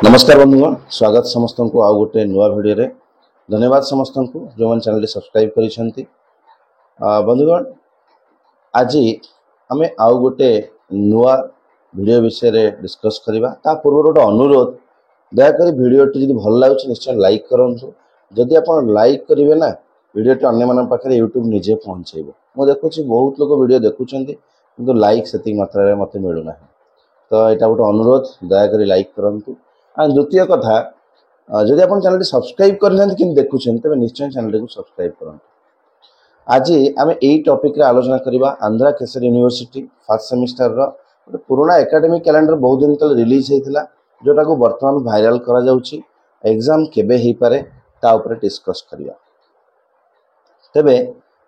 नमस्कार बंधुगण, स्वागत समस्त को आउ गोटे नुआ भिडियो रे। धन्यवाद समस्त को जो मैंने चैनल सब्सक्राइब करिसेंती। बंधुगण, आज आम आउ गोटे नुआ भिडियो विषय रे डिस्कस करबा। ता पूर्व गोटे अनुरोध, दयाकोरी भिडियोटी जदि भल लागुछि निश्चय लाइक करंतु। जदि आपण लाइक करिवे ना, भिडियोटी अन्य मन पाखरे यूट्यूब निजे पहुंचेबो। मो देखुछि बहुत लोग भिडियो देखुछंती किंतु लाइक सेतिक मात्रा रे मते मिलु नाही। तो एटा गोटे अनुरोध, दयाकोरी लाइक करंतु। द्वितीय कथा, जदि आप चैनल सब्सक्राइब करना कि देखुं तेज निश्चय चैनल को सब्सक्राइब करूँ। आज आम यही टॉपिक रे आलोचना करवा Andhra Kesari university first semester रो पुराना एकेडमिक कैलेंडर बहुत दिन तले रिलीज होता जोटा को बर्तमान भाइराल करा जाउछि। एग्जाम केबे ही पारे ता ऊपर डिस्कस करवा। तेबे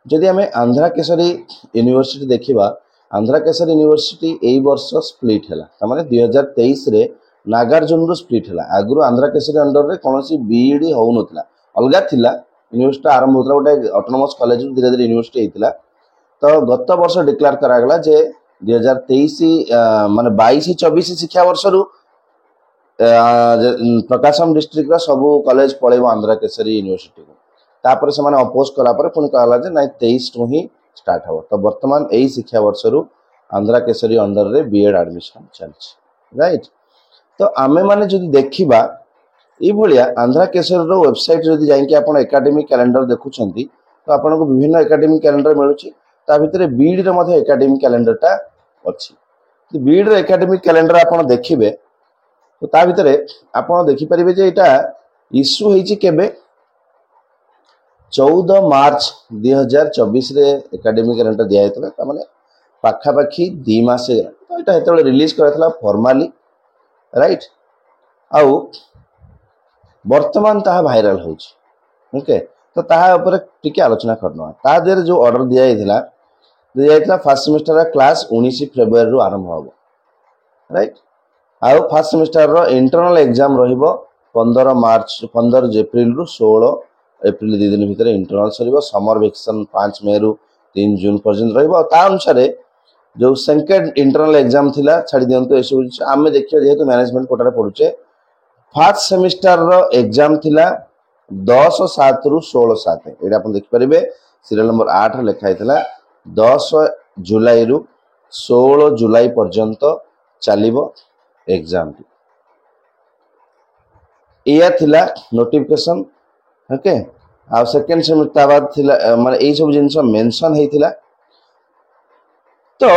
जदि आम आंध्रा केसरी यूनिवर्सिटी देखिबा, आंध्रा केसरी यूनिवर्सिटी एई वर्ष स्प्लिट हैला। तमाने 2023 रे नागार्जुन रो स्प्लिट हैला। आगु आंध्रा केसरी अंडर रे कोनोसी बीईडी हो नथिला, अलगा थिला। यूनिवर्सिटी आरंभ होतला गोटे ऑटोनोमस कॉलेज धीरे धीरे यूनिवर्सिटी हेतिला। तो गत वर्ष डिक्लेयर करा गला जे 2023 माने 22-24 शिक्षा वर्ष रु प्रकाशम डिस्ट्रिक्ट रा सब कॉलेज पळेबो आंध्रा केसरी यूनिवर्सिटी को। तापर से माने अपोज कला पर पुन कहला जे नै 23 टू ही स्टार्ट हो। तो वर्तमान एई शिक्षा वर्ष रु आंध्रा केसरी अंडर रे बीएड एडमिशन चलछि, राइट। तो आमे माने जदि देखिबा ये आंध्रा केसरी रो वेबसाइट जदि जाइके आपण एकेडमिक कैलेंडर देखुछंती तो आपण को विभिन्न एकेडमिक कैलेंडर मिलुछि। ता भितरे बीईडी रे मध्ये एकेडमिक कैलेंडर टा अछि। तो बीईडी रे एकेडमिक कैलेंडर आपण देखिबे तो ता भितरे आपण देखि परिबे जे एटा इश्यू हेछि केबे 14 मार्च 2024 रे एकेडमिक कैलेंडर दिया हेतला। ता माने पाखा पाखी 2 मास हे। तो एटा हेतले रिलीज करथला फॉर्मली, राइट। आउ वर्तमान ताहा भाइराल होछि। ओके, तो ताहा ऊपर टिके आलोचना करना। ता देर जो ऑर्डर दिया फर्स्ट सेमिस्टर रा क्लास 19 फेब्रुआरी रु आरंभ होबो, राइट। आउ फर्स्ट सेमिस्टर रो इंटरनल एग्जाम रहिबो 15 अप्रैल रु 16 अप्रैल 2 दिन भितर इंटरनल सरिबो। समर वेकेशन 5 मई रु 3 जून पर्यंत रहिबो। ता अनुसार जो सेकेंड इंटरनल एग्जाम थिला छाड़ी दियंतु एसु आमे देखियो जेहेतु मैनेजमेंट कोटा रे पढुचे। फर्स्ट सेमिस्टर रो एग्जाम थिला 10/7 रु 16/7। एटा अपन देख परिबे सीरियल नंबर 8 रे लिखा हितला 10 जुलाई रु 16 जुलाई पर्यंत चलिबो एग्जाम। एया थिला नोटिफिकेशन, ओके। आ सेकेंड सेमिस्टर बाद थिला माने एई सब जिंस मेंशन हेतिला। तो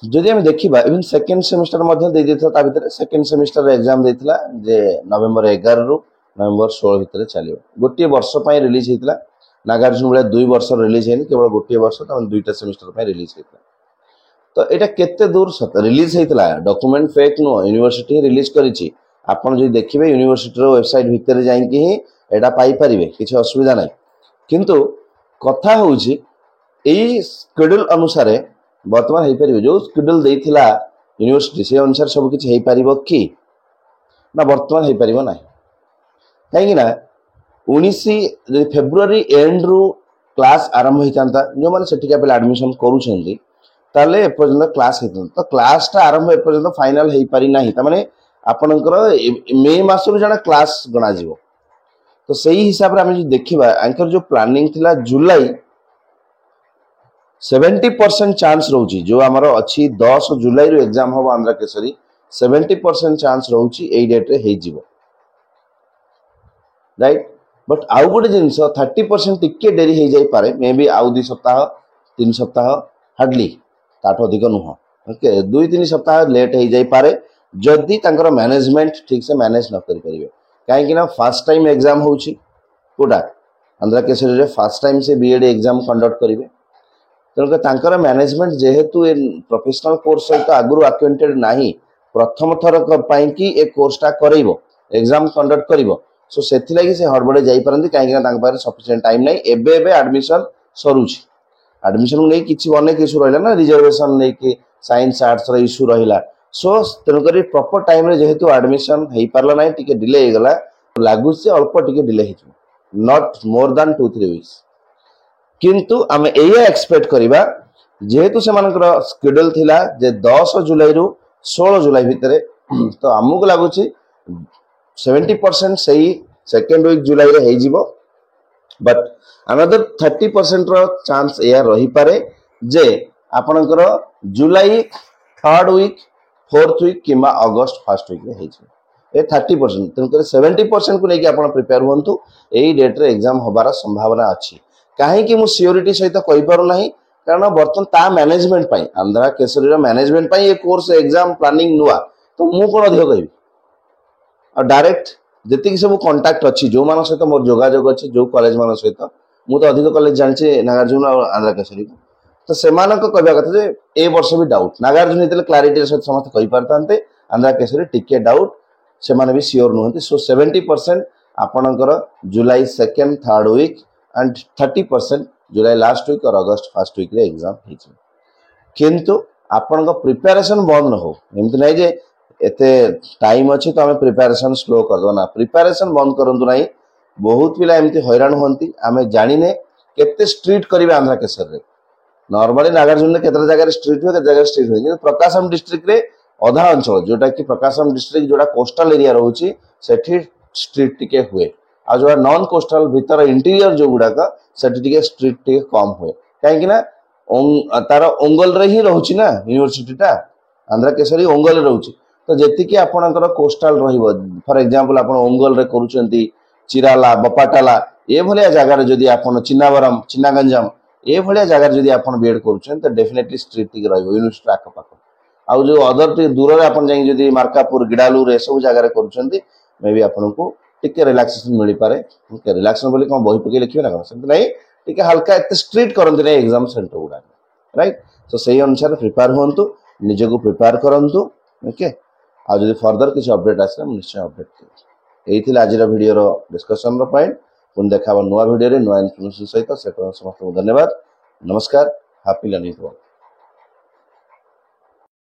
जदि हम देखिबा इवन सेकेंड सेमिस्टर मध्ये दे देता ता भितर सेकेंड सेमिस्टर एग्जाम देथिला जे नवंबर 11 रु नवंबर 16 भितर चलियो। गोटे वर्ष पय रिलीज हेतिला। नागार्जुन बेले 2 वर्ष रिलीज हेनी, केवल गोटे वर्ष त दुईटा सेमिस्टर पय रिलीज हेतिला। तो एटा केते दूर सत रिलीज हेतिला, डॉक्यूमेंट फेक नो, यूनिवर्सिटी रिलीज करिछि। आपण जे देखिबे यूनिवर्सिटी रो वेबसाइट भितर जाई कि ही एटा पाई परिबे, किछि असुविधा नै। किंतु कथा होउछि एई शेड्यूल अनुसार वर्तमान हेई परिबे। जो शेड्यूल देइथिला यूनिवर्सिटी से अनुसार सब किछि हेई परिबो कि ना वर्तमान हेई परिबो नै। काहे कि ना 19 फेब्रुआरी एंड रु क्लास आरंभ होइतांता। जो माने सेटिका पे एडमिशन करूछंती ताले ए पर्यंत क्लास हेतन। तो क्लास टा आरंभ ए पर्यंत फाइनल हेई पारि नाही। त माने आपनकर मई मास रु जणा क्लास गणा जीवो। तो सही हिसाब रे हम जो देखिबा एंकर जो प्लानिंग थिला जुलाई 70% चांस रहउची। जो हमरो अछि 10 जुलाई रो एग्जाम हो आंध्रा केसरी 70% चांस रहउची एई डेट रे हेई जीवो, राइट। बट आउ गोटे जिंस 30% टिके डेरी हेई जाई पारे, मे बी आउ 2 सप्ताह 3 सप्ताह हार्डली ताठ अधिक नुह। ओके, 2-3 सप्ताह लेट हेई जाई पारे जदि तांकर मैनेजमेंट ठीक से मैनेज न करि परिबे। काहे कि ना फर्स्ट टाइम एग्जाम होउची कोडा आंध्रा केसरी रे फर्स्ट टाइम से बीएड एग्जाम कंडक्ट करिवे। तेणुकर तांकर मैनेजमेंट जेहेतु ए प्रोफेशनल कोर्स सहित आगुरु अक्वेंटेड नाही, प्रथम थर पाई कि ए कोर्स टा करइबो, एग्जाम कंडक्ट करिवो। सो सेथि लागि से हड़बड़े जाई परंती। काहे कि ना तांक पारे सफिशिएंट टाइम नाही। एबे एडमिशन सरुची। एडमिशन नै किछि अनेक इशू रहिला ना, रिजर्वेशन नै कि साइंस आर्ट्स रो इशू रहिला। सो तेणुकर प्रॉपर टाइम रे जेहेतु एडमिशन हेई पारला नाही, टिके डिले हे गला। लागु से अल्प टिके डिले हेछु, नॉट मोर देन 2-3 वीक्स। किंतु आमे एया एक्सपेक्ट करिबा जेहेतु से मानकर शेड्यूल थिला जे 10 जुलाई रु 16 जुलाई भितरे। तो हमकु लागुची 70% सही सेकेंड वीक जुलाई रे हे जिवो बट अनदर 30% रो चांस या रही पारे जे आपनकर जुलाई थर्ड वीक फोर्थ वीक किंबा अगस्त फर्स्ट वीक रे हे जिवो ए 30% तेनकर 70% को लेके आपण प्रिपेयर हुंतु एई डेट रे एग्जाम होबार संभावना अछि काहे कि मु सियोरिटी सहित कहि पारु नाही कारण बर्तन ता मैनेजमेंट पाई आंध्रा केसरी रो मैनेजमेंट पाई ए कोर्स एग्जाम प्लानिंग नुआ तो मु कोन अधिक कहबी और डायरेक्ट जति सब कांटेक्ट अछि जो मान सहित मोर जोगाजोग अछि जो कॉलेज मान सहित मु तो अधिक कॉलेज जानछि नागार्जुन और आंध्रा केसरी तो सेमानक कहबा कथा जे ए वर्ष भी डाउट नागार्जुन हेतले क्लैरिटी सहित समस्त कहि पारतांते आंध्रा केसरी टिके डाउट सेमाने भी श्योर नहंती सो 70% आपनकर जुलाई सेकंड थर्ड वीक एंड 30% जुलाई लास्ट वीक और अगस्त फर्स्ट वीक रे एग्जाम हिच किंतु आपन प्रिपरेशन बंद न हो एमति नै जे एते टाइम अछि तो हमें प्रिपरेशन स्लो कर दो ना प्रिपरेशन बंद करंतु नाही बहुत पिला एमति हैरान होंती आमे जानिने केते स्ट्रिक्ट करिवे आंध्रा केसर रे नॉर्मली नागार्जुन ने केते जगह स्ट्रिक्ट हो केते जगह स्ट्रिक्ट हो कि प्रकाशम डिस्ट्रिक्ट रे अधा अंचल जोटा कि प्रकाशम डिस्ट्रिक्ट जोटा कोस्टल एरिया रहउची सेठी स्ट्रिक्ट टिके हुए आ जो नॉन कोस्टल भीतर इंटीरियर जो गुडा का सेठी टिके स्ट्रिक्ट टिके कम हुए काहे कि ना तार ओंगल रे ही रहउची ना यूनिवर्सिटी टा आंध्रा केसरी ओंगल रे रहउची तो जेति कि आपनकर कोस्टल रहिबो फॉर एग्जांपल आपन ओंगल रे करूचंती चिराला बपाटाला ए भलिया जगह रे जदी आपन चिन्नावरम चिन्नागंजाम ए भलिया जगह रे जदी आपन बीएड करूचन तो डेफिनेटली स्ट्रिक्ट टिके रहइबो यूनिवर्सिटी आक पाक आ जो अदर टे दूर रे आपन जाई जदी मार्कापुर गिडालू रे सब जगह रे करूचंती मे बी आपन को टिके रिलैक्सेशन मिली पारे टिके रिलैक्सेशन बोली कोन बही पके लिखिबे ना कोन सेंत नै टिके हल्का एते स्ट्रिक्ट करंती नै एग्जाम सेंटर गुडा राइट सो सही अनुसार प्रिपेयर होंतु निजे को प्रिपेयर करंतु ओके आ जदी फर्दर किछ अपडेट आसे निश्चय अपडेट कर एथिला आज रो वीडियो रो डिस्कशन रो पॉइंट पुन देखाबो नुवा वीडियो रे नुवा इन्फॉर्मेशन सहित से समस्त धन्यवाद नमस्कार हैप्पी लर्निंग।